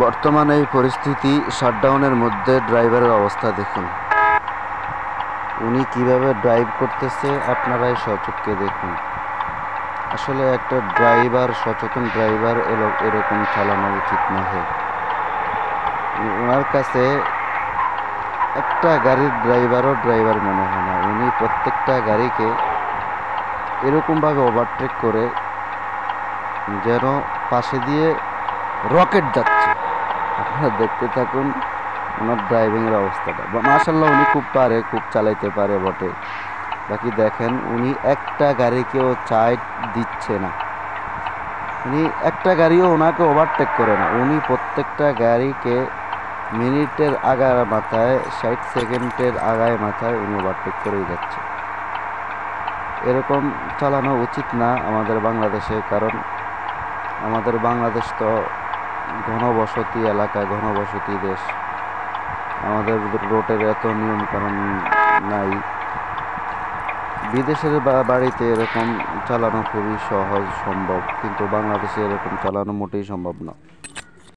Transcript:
বর্তমানে এই পরিস্থিতি শাটডাউনের মধ্যে ড্রাইভারের অবস্থা দেখুন। উনি কিভাবে ড্রাইভ করতেছে আপনারাই স্বচক্ষে দেখুন। আসলে একটা ড্রাইভার, সচেতন ড্রাইভার এরকম চালানো উচিত নহে। ওনার কাছে একটা গাড়ির ড্রাইভারও ড্রাইভার মনে হয় না। উনি প্রত্যেকটা গাড়িকে এরকমভাবে ওভারটেক করে যেন পাশে দিয়ে রকেট যাচ্ছে। আপনারা দেখতে থাকুন ওনার ড্রাইভিংয়ের অবস্থাটা। মাশাআল্লাহ উনি খুব চালাইতে পারে বটে। বাকি দেখেন উনি একটা গাড়িকেও সাইড দিচ্ছে না। উনি একটা গাড়িও ওনাকে ওভারটেক করে না। উনি প্রত্যেকটা গাড়িকে মিনিটের আগার মাথায়, 60 সেকেন্ডের আগায় মাথায় উনি ওভারটেক করেই যাচ্ছে। এরকম চালানো উচিত না আমাদের বাংলাদেশে, কারণ আমাদের বাংলাদেশ তো ঘনবসতি এলাকা, ঘনবসতি দেশ। আমাদের রোডের এত নিয়মকানুন নাই। বিদেশের বাড়িতে এরকম চালানো খুবই সহজ সম্ভব, কিন্তু বাংলাদেশে এরকম চালানো মোটেই সম্ভব না।